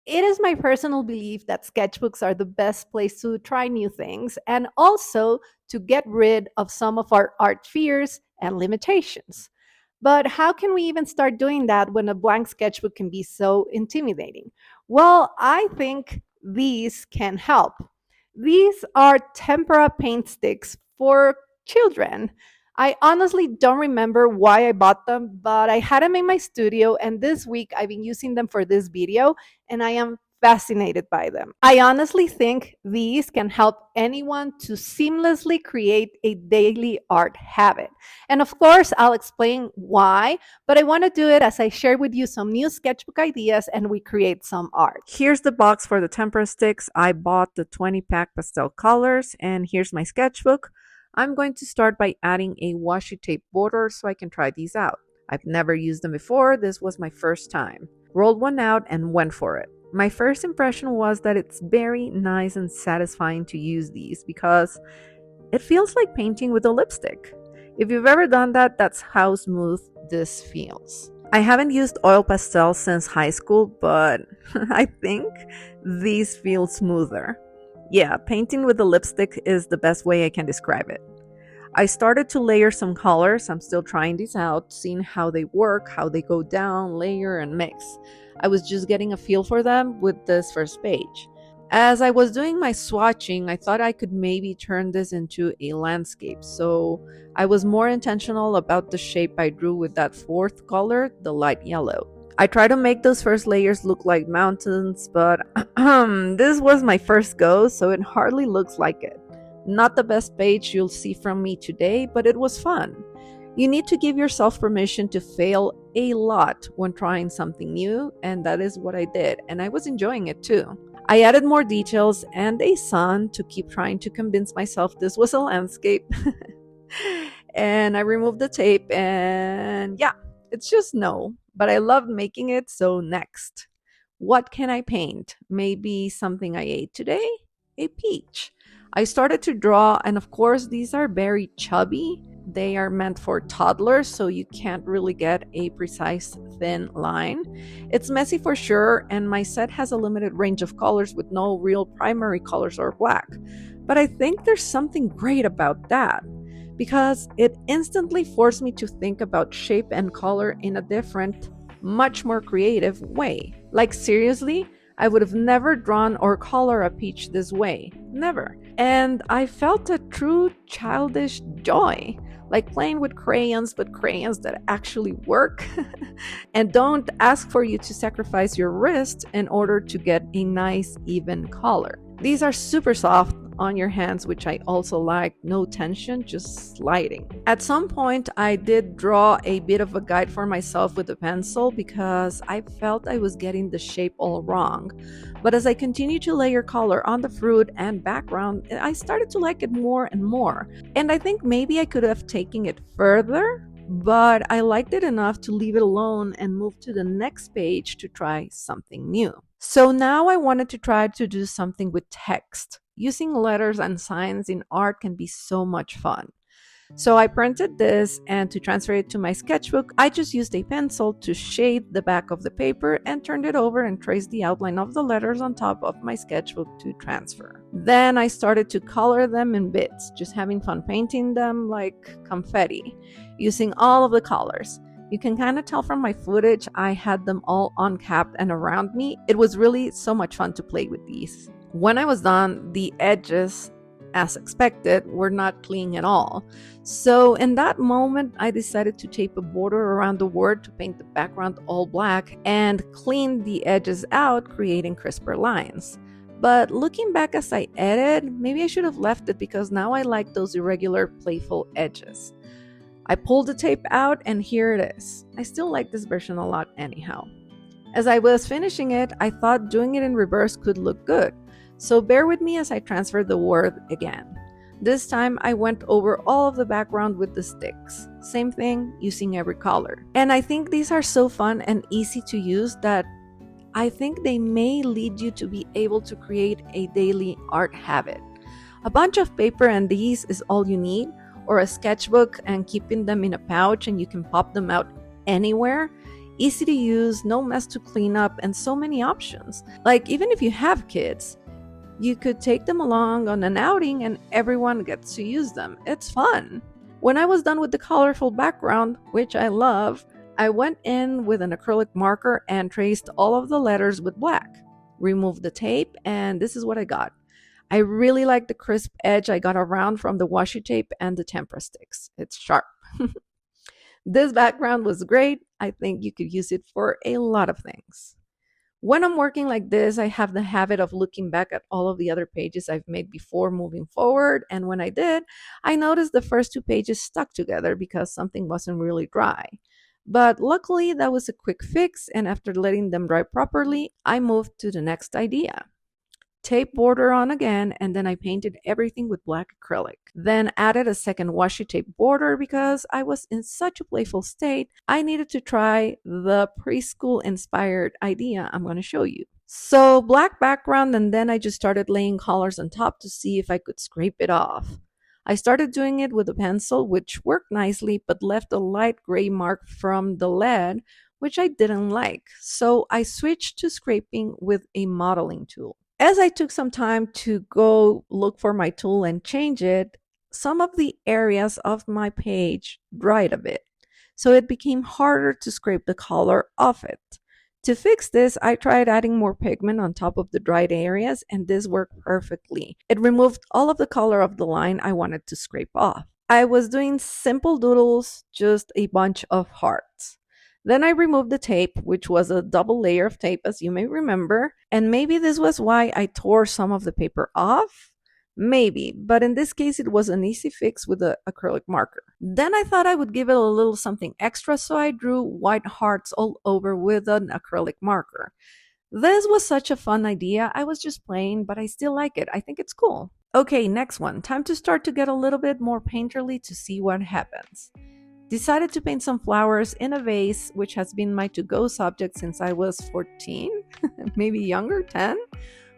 It is my personal belief that sketchbooks are the best place to try new things and also to get rid of some of our art fears and limitations. But how can we even start doing that when a blank sketchbook can be so intimidating? Well, I think these can help. These are tempera paint sticks for children. I honestly don't remember why I bought them, but I had them in my studio, and this week I've been using them for this video, and I am fascinated by them. I honestly think these can help anyone to seamlessly create a daily art habit. And of course, I'll explain why, but I want to do it as I share with you some new sketchbook ideas and we create some art. Here's the box for the tempera sticks. I bought the 20-pack pastel colors, and here's my sketchbook. I'm going to start by adding a washi tape border so I can try these out. I've never used them before. This was my first time. Rolled one out and went for it. My first impression was that it's very nice and satisfying to use these because it feels like painting with a lipstick. If you've ever done that, that's how smooth this feels. I haven't used oil pastels since high school, but I think these feel smoother. Yeah, painting with a lipstick is the best way I can describe it. I started to layer some colors. I'm still trying these out, seeing how they work, how they go down, layer, and mix. I was just getting a feel for them with this first page. As I was doing my swatching, I thought I could maybe turn this into a landscape, so I was more intentional about the shape I drew with that fourth color, the light yellow. I tried to make those first layers look like mountains, but this was my first go, so it hardly looks like it. Not the best page you'll see from me today, but it was fun. You need to give yourself permission to fail a lot when trying something new, and that is what I did, and I was enjoying it too. I added more details and a sun to keep trying to convince myself this was a landscape. And I removed the tape, and yeah, it's just no. But I loved making it, so next. What can I paint? Maybe something I ate today? A peach. I started to draw, and of course, these are very chubby. They are meant for toddlers, so you can't really get a precise thin line. It's messy for sure, and my set has a limited range of colors with no real primary colors or black. But I think there's something great about that because it instantly forced me to think about shape and color in a different, much more creative way. Like, seriously, I would have never drawn or colored a peach this way. Never. And I felt a true childish joy, like playing with crayons, but crayons that actually work and don't ask for you to sacrifice your wrist in order to get a nice, even color. These are super soft on your hands, which I also like. No tension, just sliding. At some point, I did draw a bit of a guide for myself with a pencil because I felt I was getting the shape all wrong. But as I continued to layer color on the fruit and background, I started to like it more and more. And I think maybe I could have taken it further, but I liked it enough to leave it alone and move to the next page to try something new. So now I wanted to try to do something with text. Using letters and signs in art can be so much fun. So I printed this, and to transfer it to my sketchbook, I just used a pencil to shade the back of the paper and turned it over and traced the outline of the letters on top of my sketchbook to transfer. Then I started to color them in bits, just having fun painting them like confetti, using all of the colors. You can kind of tell from my footage, I had them all uncapped and around me. It was really so much fun to play with these. When I was done, the edges, as expected, were not clean at all. So in that moment, I decided to tape a border around the word to paint the background all black and clean the edges out, creating crisper lines. But looking back as I edited, maybe I should have left it because now I like those irregular, playful edges. I pulled the tape out, and here it is. I still like this version a lot anyhow. As I was finishing it, I thought doing it in reverse could look good. So bear with me as I transfer the word again. This time I went over all of the background with the sticks. Same thing, using every color. And I think these are so fun and easy to use that I think they may lead you to be able to create a daily art habit. A bunch of paper and these is all you need, or a sketchbook and keeping them in a pouch and you can pop them out anywhere. Easy to use, no mess to clean up, and so many options. Like, even if you have kids, you could take them along on an outing and everyone gets to use them. It's fun. When I was done with the colorful background, which I love, I went in with an acrylic marker and traced all of the letters with black. Removed the tape, and this is what I got. I really like the crisp edge I got around from the washi tape and the tempera sticks. It's sharp. This background was great. I think you could use it for a lot of things. When I'm working like this, I have the habit of looking back at all of the other pages I've made before moving forward. And when I did, I noticed the first two pages stuck together because something wasn't really dry. But luckily, that was a quick fix. And after letting them dry properly, I moved to the next idea. Tape border on again, and then I painted everything with black acrylic. Then added a second washi tape border because I was in such a playful state, I needed to try the preschool inspired idea I'm going to show you. So black background, and then I just started laying colors on top to see if I could scrape it off. I started doing it with a pencil, which worked nicely, but left a light gray mark from the lead, which I didn't like. So I switched to scraping with a modeling tool. As I took some time to go look for my tool and change it, some of the areas of my page dried a bit, so it became harder to scrape the color off it. To fix this, I tried adding more pigment on top of the dried areas, and this worked perfectly. It removed all of the color of the line I wanted to scrape off. I was doing simple doodles, just a bunch of hearts. Then I removed the tape, which was a double layer of tape, as you may remember, and maybe this was why I tore some of the paper off. Maybe, but in this case, it was an easy fix with the acrylic marker. Then I thought I would give it a little something extra, so I drew white hearts all over with an acrylic marker. This was such a fun idea. I was just playing, but I still like it. I think it's cool. Okay, next one. Time to start to get a little bit more painterly to see what happens. Decided to paint some flowers in a vase, which has been my to-go subject since I was 14, maybe younger, 10.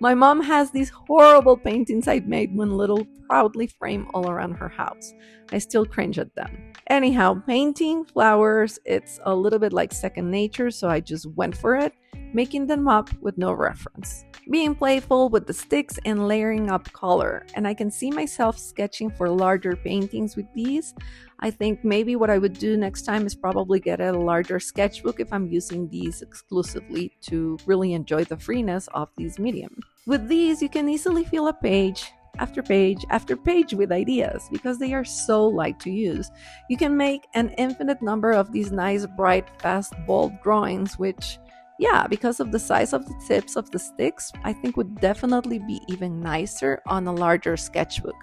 My mom has these horrible paintings I'd made when little, proudly framed all around her house. I still cringe at them. Anyhow, painting flowers, it's a little bit like second nature, so I just went for it, making them up with no reference. Being playful with the sticks and layering up color, and I can see myself sketching for larger paintings with these. I think maybe what I would do next time is probably get a larger sketchbook if I'm using these exclusively to really enjoy the freeness of these medium. With these, you can easily fill a page after page after page with ideas because they are so light to use. You can make an infinite number of these nice, bright, fast, bold drawings, which, yeah, because of the size of the tips of the sticks, I think would definitely be even nicer on a larger sketchbook.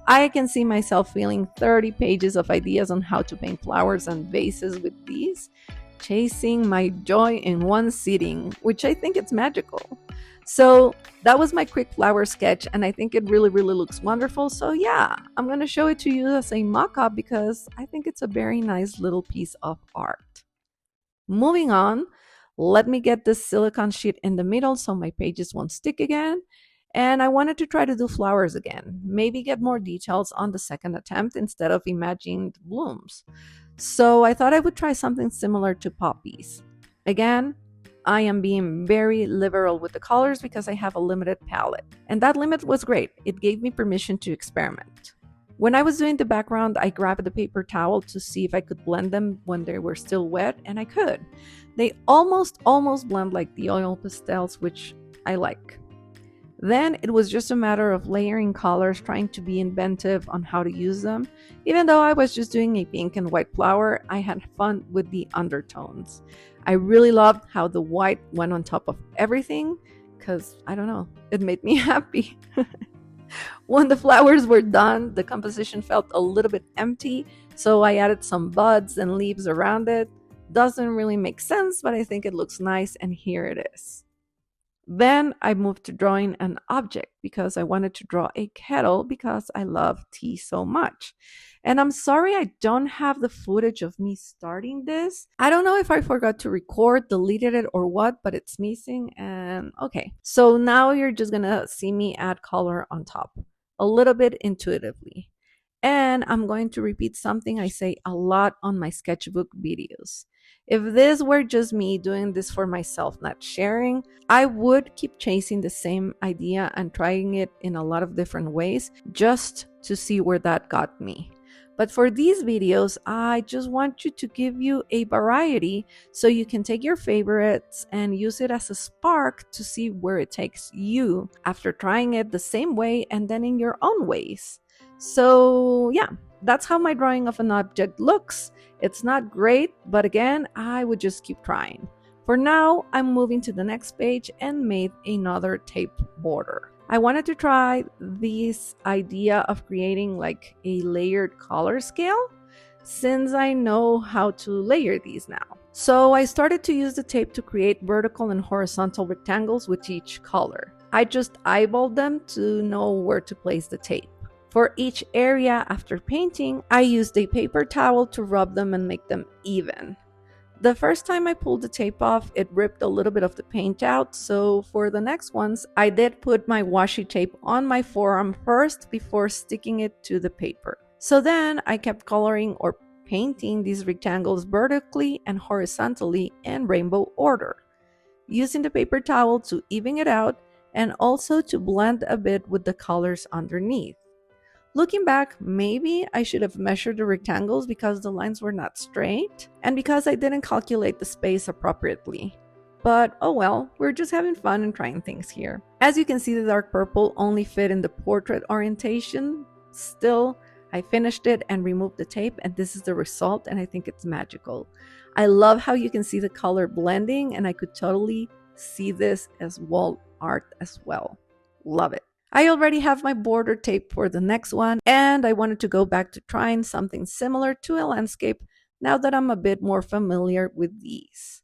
I can see myself filling 30 pages of ideas on how to paint flowers and vases with these, chasing my joy in one sitting, which I think it's magical. So that was my quick flower sketch, and I think it really, really looks wonderful. So yeah, I'm going to show it to you as a mock-up because I think it's a very nice little piece of art. Moving on, let me get this silicone sheet in the middle so my pages won't stick again. And I wanted to try to do flowers again, maybe get more details on the second attempt instead of imagined blooms. So I thought I would try something similar to poppies. Again, I am being very liberal with the colors because I have a limited palette. And that limit was great. It gave me permission to experiment. When I was doing the background, I grabbed the paper towel to see if I could blend them when they were still wet, and I could. They almost blend like the oil pastels, which I like. Then it was just a matter of layering colors, trying to be inventive on how to use them. Even though I was just doing a pink and white flower, I had fun with the undertones. I really loved how the white went on top of everything because, I don't know, it made me happy. When the flowers were done, the composition felt a little bit empty, so I added some buds and leaves around it. Doesn't really make sense, but I think it looks nice, and here it is. Then I moved to drawing an object because I wanted to draw a kettle because I love tea so much. And I'm sorry I don't have the footage of me starting this. I don't know if I forgot to record, deleted it, or what, but it's missing. And okay, so now you're just gonna see me add color on top, a little bit intuitively. And I'm going to repeat something I say a lot on my sketchbook videos. If this were just me doing this for myself, not sharing, I would keep chasing the same idea and trying it in a lot of different ways just to see where that got me. But for these videos, I just want to give you a variety so you can take your favorites and use it as a spark to see where it takes you after trying it the same way and then in your own ways. So, yeah, that's how my drawing of an object looks. It's not great, but again, I would just keep trying. For now, I'm moving to the next page and made another tape border. I wanted to try this idea of creating like a layered color scale since I know how to layer these now. So I started to use the tape to create vertical and horizontal rectangles with each color. I just eyeballed them to know where to place the tape. For each area after painting, I used a paper towel to rub them and make them even. The first time I pulled the tape off, it ripped a little bit of the paint out, so for the next ones, I did put my washi tape on my forearm first before sticking it to the paper. So then I kept coloring or painting these rectangles vertically and horizontally in rainbow order, using the paper towel to even it out and also to blend a bit with the colors underneath. Looking back, maybe I should have measured the rectangles because the lines were not straight and because I didn't calculate the space appropriately. But oh well, we're just having fun and trying things here. As you can see, the dark purple only fit in the portrait orientation. Still, I finished it and removed the tape, and this is the result, and I think it's magical. I love how you can see the color blending, and I could totally see this as wall art as well. Love it. I already have my border tape for the next one, and I wanted to go back to trying something similar to a landscape now that I'm a bit more familiar with these.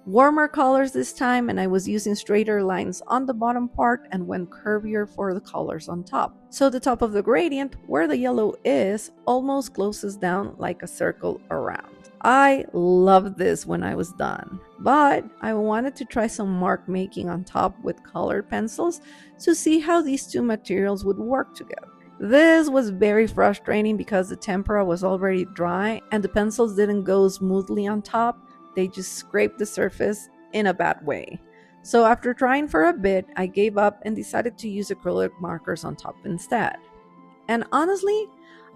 Warmer colors this time, and I was using straighter lines on the bottom part and went curvier for the colors on top. So the top of the gradient, where the yellow is, almost closes down like a circle around. I loved this when I was done, but I wanted to try some mark making on top with colored pencils to see how these two materials would work together. This was very frustrating because the tempera was already dry and the pencils didn't go smoothly on top. They just scraped the surface in a bad way. So after trying for a bit, I gave up and decided to use acrylic markers on top instead. And honestly,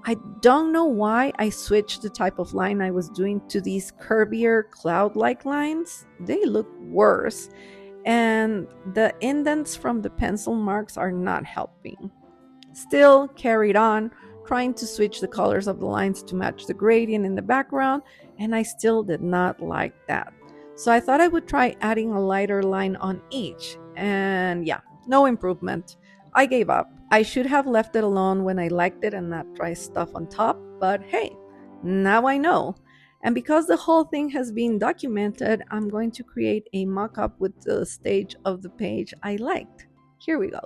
I don't know why I switched the type of line I was doing to these curvier cloud-like lines. They look worse, and the indents from the pencil marks are not helping. Still carried on, trying to switch the colors of the lines to match the gradient in the background, and I still did not like that. So I thought I would try adding a lighter line on each, and yeah, no improvement. I gave up. I should have left it alone when I liked it and not try stuff on top, but hey, now I know. And because the whole thing has been documented, I'm going to create a mock-up with the stage of the page I liked. Here we go.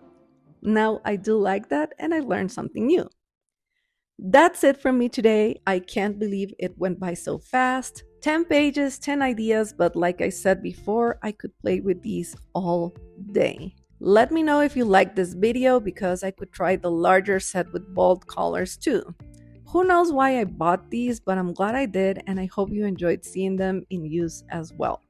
Now I do like that and I learned something new. That's it from me today. I can't believe it went by so fast. 10 pages, 10 ideas, but like I said before, I could play with these all day. Let me know if you liked this video because I could try the larger set with bold colors too. Who knows why I bought these, but I'm glad I did and I hope you enjoyed seeing them in use as well.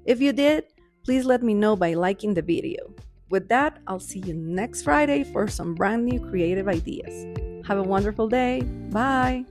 If you did, please let me know by liking the video. With that, I'll see you next Friday for some brand new creative ideas. Have a wonderful day. Bye!